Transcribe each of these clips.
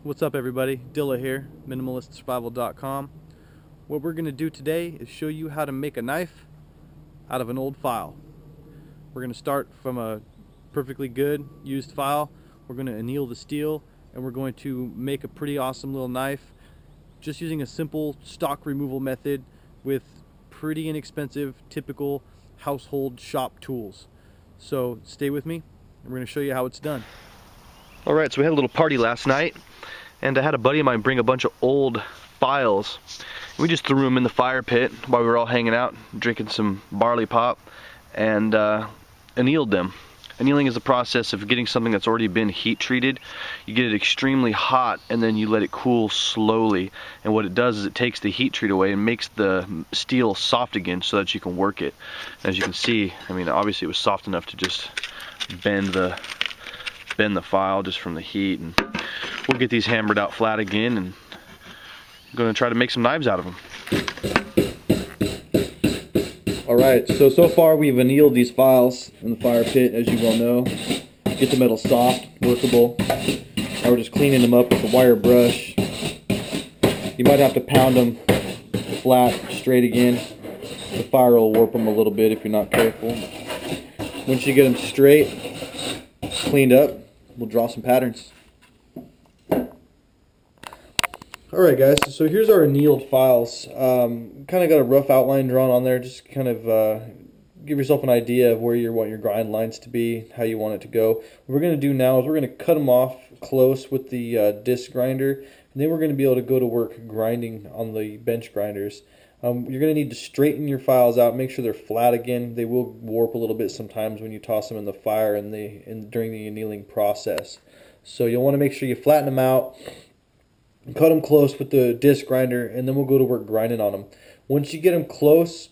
What's up everybody? Dilla here, minimalistsurvival.com. What we're going to do today is show you how to make a knife out of an old file. We're going to start from a perfectly good used file. We're going to anneal the steel and we're going to make a pretty awesome little knife just using a simple stock removal method with pretty inexpensive, typical household shop tools. So stay with me and we're going to show you how it's done. Alright, so we had a little party last night, and I had a buddy of mine bring a bunch of old files. We just threw them in the fire pit while we were all hanging out, drinking some barley pop, and annealed them. Annealing is the process of getting something that's already been heat treated. You get it extremely hot and then you let it cool slowly, and what it does is it takes the heat treat away and makes the steel soft again so that you can work it. As you can see, I mean, obviously it was soft enough to just bend the file just from the heat, and we'll get these hammered out flat again, and I'm going to try to make some knives out of them. Alright, so far we've annealed these files in the fire pit, as you well know. Get the metal soft, workable. Now we're just cleaning them up with a wire brush. You might have to pound them flat, straight again. The fire will warp them a little bit if you're not careful. Once you get them straight, cleaned up, we'll draw some patterns. Alright guys, so here's our annealed files. Kind of got a rough outline drawn on there, just kind of give yourself an idea of where you want your grind lines to be, how you want it to go. What we're going to do now is we're going to cut them off close with the disc grinder, and then we're going to be able to go to work grinding on the bench grinders. You're going to need to straighten your files out, make sure they're flat again. They will warp a little bit sometimes when you toss them in the fire and during the annealing process. So you'll want to make sure you flatten them out, cut them close with the disc grinder, and then we'll go to work grinding on them. Once you get them close,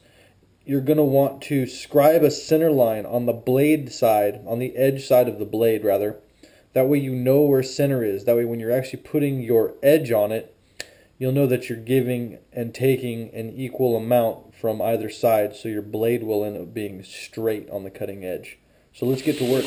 you're going to want to scribe a center line on the blade side, on the edge side of the blade rather. That way you know where center is. That way when you're actually putting your edge on it, you'll know that you're giving and taking an equal amount from either side, so your blade will end up being straight on the cutting edge. So let's get to work.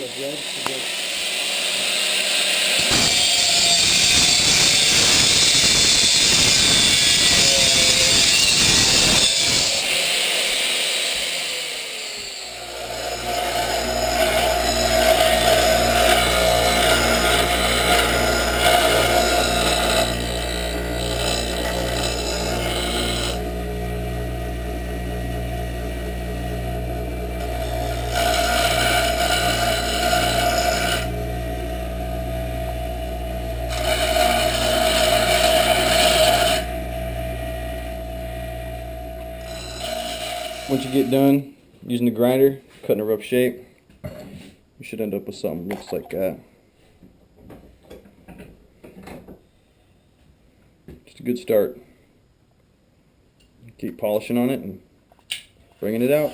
Once you get done using the grinder, cutting a rough shape, you should end up with something that looks like that. Just a good start. Keep polishing on it and bringing it out.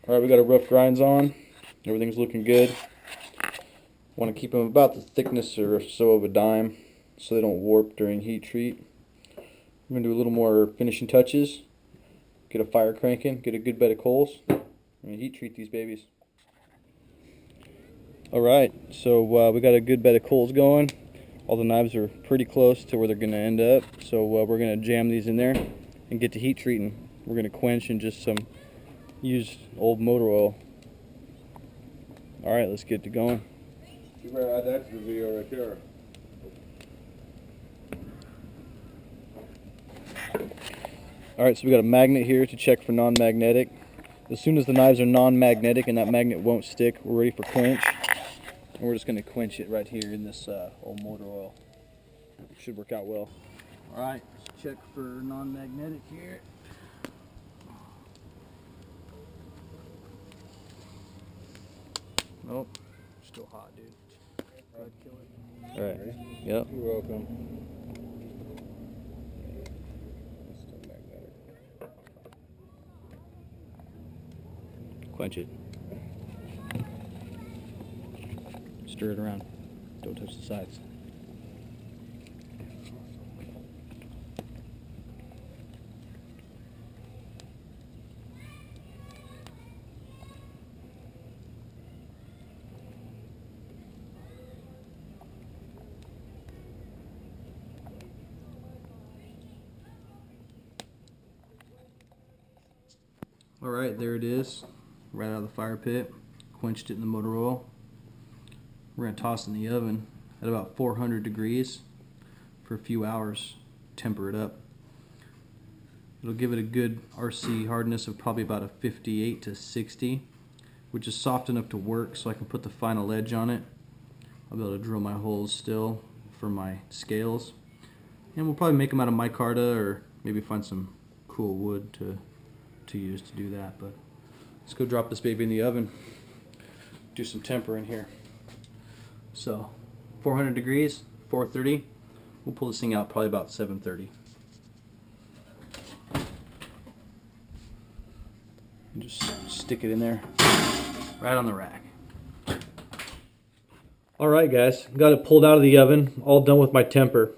Alright, we got our rough grinds on. Everything's looking good. Want to keep them about the thickness or so of a dime so they don't warp during heat treat. We're going to do a little more finishing touches. Get a fire cranking, get a good bed of coals, and heat treat these babies. Alright, so we got a good bed of coals going. All the knives are pretty close to where they're going to end up. So we're going to jam these in there and get to heat treating. We're going to quench in just some used old motor oil. Alright, let's get to going. You better add that to the video right there. Alright, so we got a magnet here to check for non-magnetic. As soon as the knives are non-magnetic and that magnet won't stick, we're ready for quench. And we're just going to quench it right here in this old motor oil. It should work out well. Alright, let's check for non-magnetic here. Nope, still hot, dude. Alright, yep. You're welcome. Quench it. Stir it around. Don't touch the sides. Alright, there it is. Right out of the fire pit. Quenched it in the motor oil. We're going to toss it in the oven at about 400 degrees for a few hours. Temper it up. It'll give it a good RC hardness of probably about a 58 to 60, which is soft enough to work so I can put the final edge on it. I'll be able to drill my holes still for my scales. And we'll probably make them out of micarta or maybe find some cool wood to use to do that. But let's go drop this baby in the oven. Do some temper in here. So 400 degrees, 430. We'll pull this thing out probably about 7:30. And just stick it in there, right on the rack. Alright guys, got it pulled out of the oven, all done with my temper.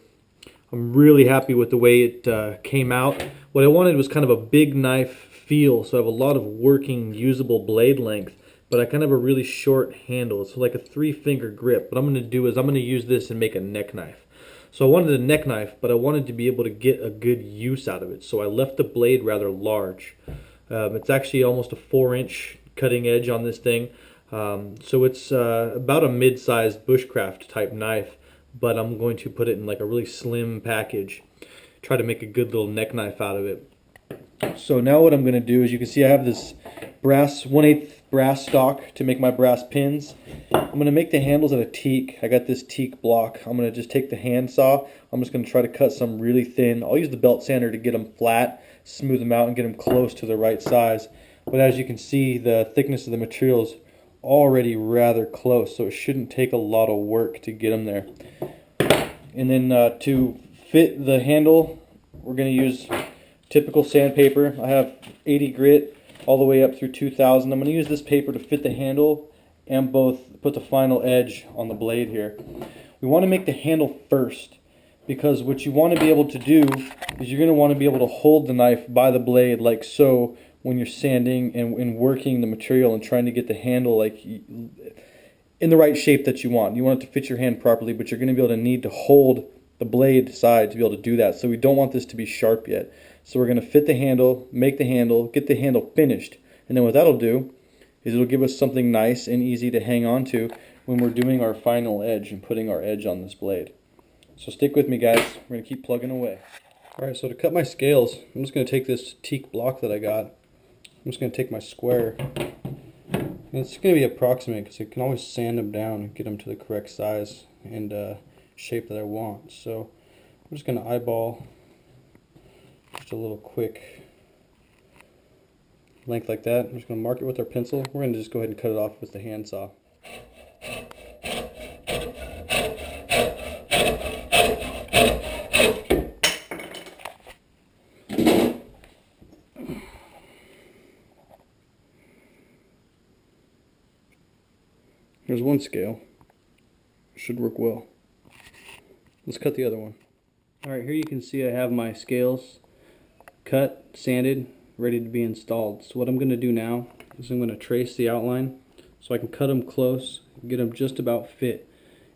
I'm really happy with the way it came out. What I wanted was kind of a big knife feel, so I have a lot of working usable blade length, but I kind of have a really short handle. It's like a 3-finger grip. What I'm going to do is I'm going to use this and make a neck knife. So I wanted a neck knife, but I wanted to be able to get a good use out of it, so I left the blade rather large. It's actually almost a 4-inch cutting edge on this thing, so it's about a mid-sized bushcraft type knife, but I'm going to put it in like a really slim package. Try to make a good little neck knife out of it. So now what I'm going to do is, you can see I have this brass 1/8 brass stock to make my brass pins. I'm going to make the handles out of teak. I got this teak block. I'm going to just take the handsaw. I'm just going to try to cut some really thin. I'll use the belt sander to get them flat, smooth them out, and get them close to the right size. But as you can see, the thickness of the material is already rather close, so it shouldn't take a lot of work to get them there. And then to fit the handle, we're going to use typical sandpaper. I have 80 grit all the way up through 2000. I'm going to use this paper to fit the handle and both put the final edge on the blade here. We want to make the handle first, because what you want to be able to do is you're going to want to be able to hold the knife by the blade like so when you're sanding and working the material and trying to get the handle like in the right shape that you want. You want it to fit your hand properly, but you're going to be able to need to hold the blade side to be able to do that. So we don't want this to be sharp yet. So we're going to fit the handle, make the handle, get the handle finished. And then what that'll do is it'll give us something nice and easy to hang on to when we're doing our final edge and putting our edge on this blade. So stick with me guys, we're going to keep plugging away. Alright, so to cut my scales, I'm just going to take this teak block that I got. I'm just going to take my square. And it's going to be approximate because I can always sand them down and get them to the correct size and shape that I want. So I'm just going to eyeball just a little quick length like that. I'm just going to mark it with our pencil. We're going to just go ahead and cut it off with the handsaw. There's one scale. Should work well. Let's cut the other one. Alright, here you can see I have my scales cut, sanded, ready to be installed. So what I'm going to do now is I'm going to trace the outline so I can cut them close, get them just about fit.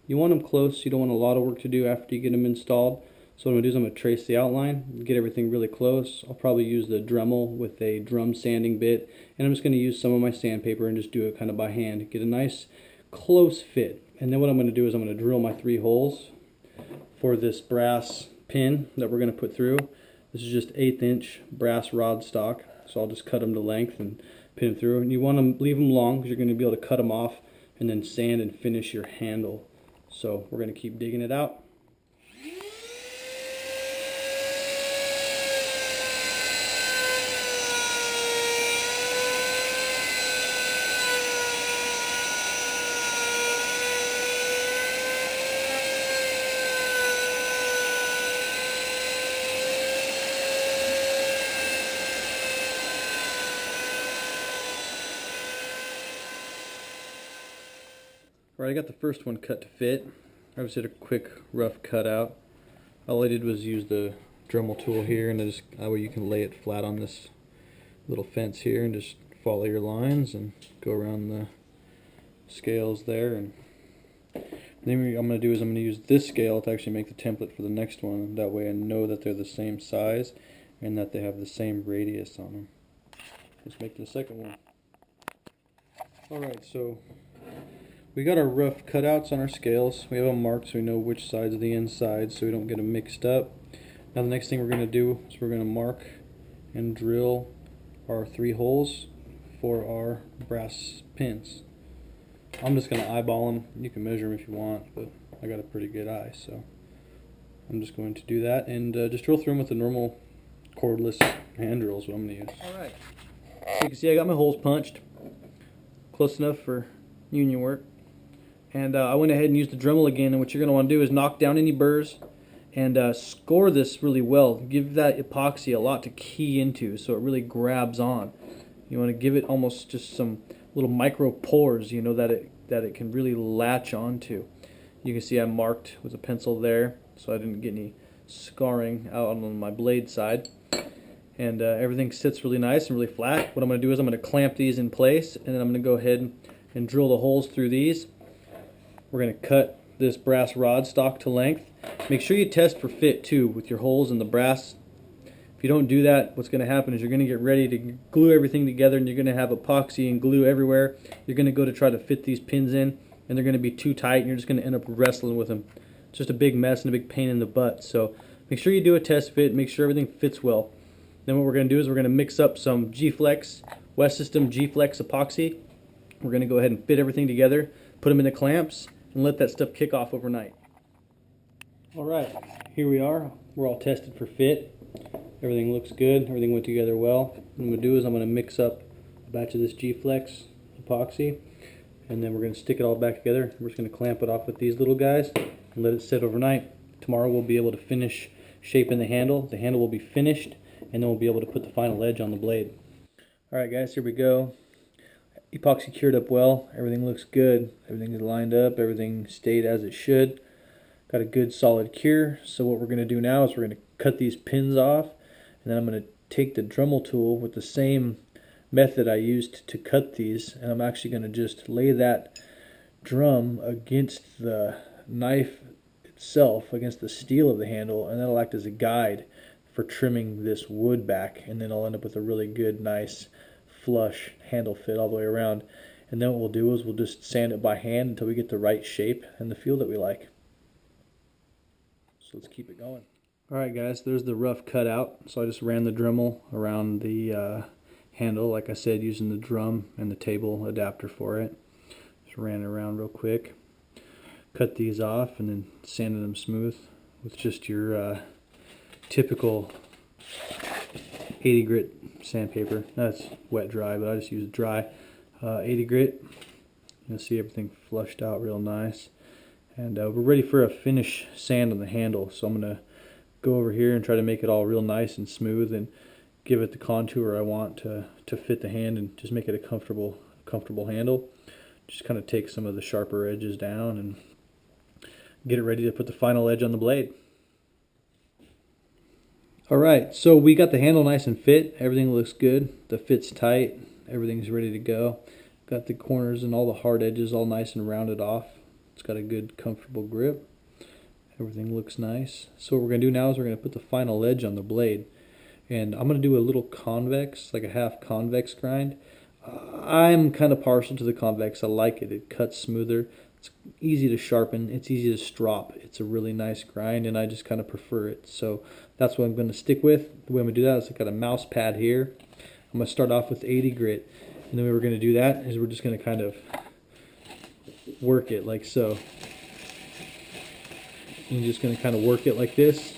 You want them close, you don't want a lot of work to do after you get them installed. So what I'm going to do is I'm going to trace the outline, get everything really close. I'll probably use the Dremel with a drum sanding bit, and I'm just going to use some of my sandpaper and just do it kind of by hand. Get a nice close fit. And then what I'm going to do is I'm going to drill my 3 holes for this brass pin that we're going to put through. This is just 1/8 inch brass rod stock, so I'll just cut them to length and pin them through. And you want to leave them long because you're going to be able to cut them off and then sand and finish your handle. So we're going to keep digging it out. Alright, I got the first one cut to fit. I just did a quick rough cutout. All I did was use the Dremel tool here, and that way you can lay it flat on this little fence here and just follow your lines and go around the scales there. And then what I'm going to do is I'm going to use this scale to actually make the template for the next one. That way I know that they're the same size and that they have the same radius on them. Let's make the second one. Alright, so we got our rough cutouts on our scales. We have them marked so we know which side's the inside so we don't get them mixed up. Now the next thing we're going to do is we're going to mark and drill our 3 holes for our brass pins. I'm just going to eyeball them. You can measure them if you want, but I got a pretty good eye, so I'm just going to do that and just drill through them with the normal cordless hand drill is what I'm going to use. Alright, so you can see I got my holes punched. Close enough for union work. And I went ahead and used the Dremel again, and what you're going to want to do is knock down any burrs and score this really well. Give that epoxy a lot to key into so it really grabs on. You want to give it almost just some little micro pores, you know, that it can really latch onto. You can see I marked with a pencil there so I didn't get any scarring out on my blade side. And everything sits really nice and really flat. What I'm going to do is I'm going to clamp these in place, and then I'm going to go ahead and drill the holes through these. We're going to cut this brass rod stock to length. Make sure you test for fit too with your holes in the brass. If you don't do that, what's going to happen is you're going to get ready to glue everything together and you're going to have epoxy and glue everywhere. You're going to go to try to fit these pins in and they're going to be too tight and you're just going to end up wrestling with them. It's just a big mess and a big pain in the butt. So make sure you do a test fit, make sure everything fits well. Then what we're going to do is we're going to mix up some G-Flex, West System G-Flex epoxy. We're going to go ahead and fit everything together, put them in the clamps, and let that stuff kick off overnight. Alright, here we are. We're all tested for fit. Everything looks good. Everything went together well. What I'm going to do is I'm going to mix up a batch of this G-Flex epoxy, and then we're going to stick it all back together. We're just going to clamp it off with these little guys and let it sit overnight. Tomorrow we'll be able to finish shaping the handle. The handle will be finished, and then we'll be able to put the final edge on the blade. Alright guys, here we go. Epoxy cured up well. Everything looks good. Everything is lined up. Everything stayed as it should. Got a good solid cure. So what we're going to do now is we're going to cut these pins off, and then I'm going to take the Dremel tool with the same method I used to cut these, and I'm actually going to just lay that drum against the knife itself, against the steel of the handle, and that'll act as a guide for trimming this wood back, and then I'll end up with a really good, nice, flush handle fit all the way around. And then what we'll do is we'll just sand it by hand until we get the right shape and the feel that we like. So let's keep it going. Alright guys, there's the rough cutout. So I just ran the Dremel around the handle, like I said, using the drum and the table adapter for it. Just ran it around real quick. Cut these off and then sanded them smooth with just your typical 80 grit sandpaper. That's wet dry, but I just use dry 80 grit. You'll see everything flushed out real nice. And we're ready for a finish sand on the handle. So I'm going to go over here and try to make it all real nice and smooth and give it the contour I want to fit the hand and just make it a comfortable handle. just kind of take some of the sharper edges down and get it ready to put the final edge on the blade. Alright, so we got the handle nice and fit. Everything looks good. The fit's tight. Everything's ready to go. Got the corners and all the hard edges all nice and rounded off. It's got a good, comfortable grip. Everything looks nice. So what we're going to do now is we're going to put the final edge on the blade. And I'm going to do a little convex, like a half convex grind. I'm kind of partial to the convex. I like it. It cuts smoother. It's easy to sharpen. It's easy to strop. It's a really nice grind, and I just kind of prefer it. So that's what I'm going to stick with. The way I'm going to do that is I've got a mouse pad here. I'm going to start off with 80 grit. And the way we're going to do that is we're just going to kind of work it like so. And you're just going to kind of work it like this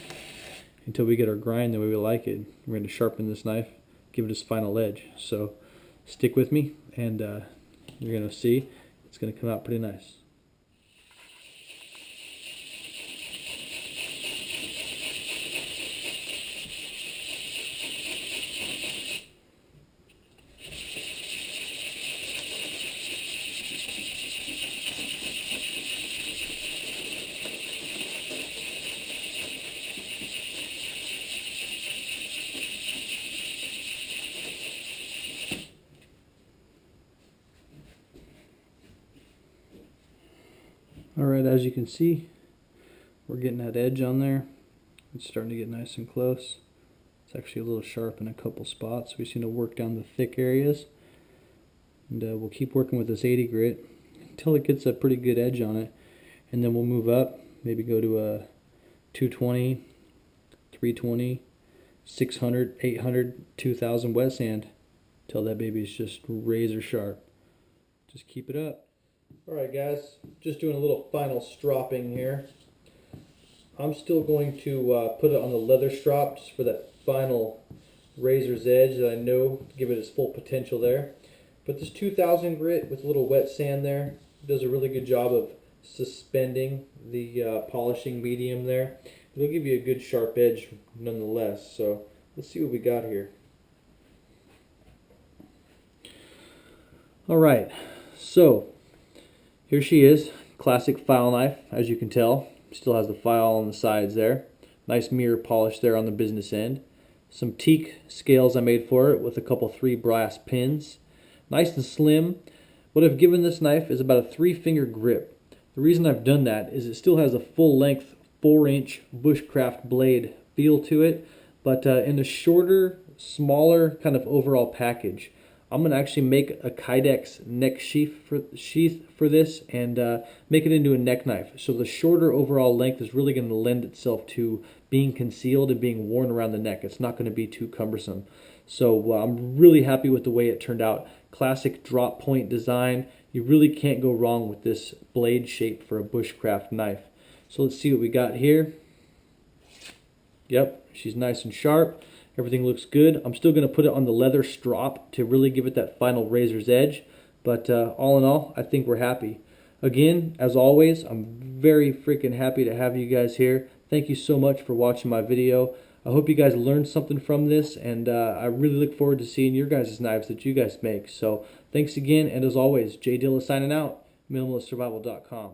until we get our grind the way we like it. We're going to sharpen this knife, give it its final edge. So stick with me, and you're going to see it's going to come out pretty nice. Alright, as you can see, we're getting that edge on there. It's starting to get nice and close. It's actually a little sharp in a couple spots. We just need to work down the thick areas. And we'll keep working with this 80 grit until it gets a pretty good edge on it. And then we'll move up, maybe go to a 220, 320, 600, 800, 2000 wet sand until that baby is just razor sharp. Just keep it up. Alright guys, just doing a little final stropping here. I'm still going to put it on the leather strop just for that final razor's edge that I know to give it its full potential there. But this 2000 grit with a little wet sand there does a really good job of suspending the polishing medium there. It'll give you a good sharp edge nonetheless. So let's see what we got here. Alright, so here she is, classic file knife, as you can tell. Still has the file on the sides there. Nice mirror polish there on the business end. Some teak scales I made for it with a couple 3 brass pins. Nice and slim. What I've given this knife is about a 3-finger grip. The reason I've done that is it still has a full length 4-inch bushcraft blade feel to it, but in a shorter, smaller kind of overall package. I'm going to actually make a Kydex neck sheath for this and make it into a neck knife. So the shorter overall length is really going to lend itself to being concealed and being worn around the neck. It's not going to be too cumbersome. So I'm really happy with the way it turned out. Classic drop point design. You really can't go wrong with this blade shape for a bushcraft knife. So let's see what we got here. Yep, she's nice and sharp. Everything looks good. I'm still going to put it on the leather strop to really give it that final razor's edge. But all in all, I think we're happy. Again, as always, I'm very freaking happy to have you guys here. Thank you so much for watching my video. I hope you guys learned something from this, and I really look forward to seeing your guys' knives that you guys make. So thanks again, and as always, Jay Dilla signing out, minimalistsurvival.com.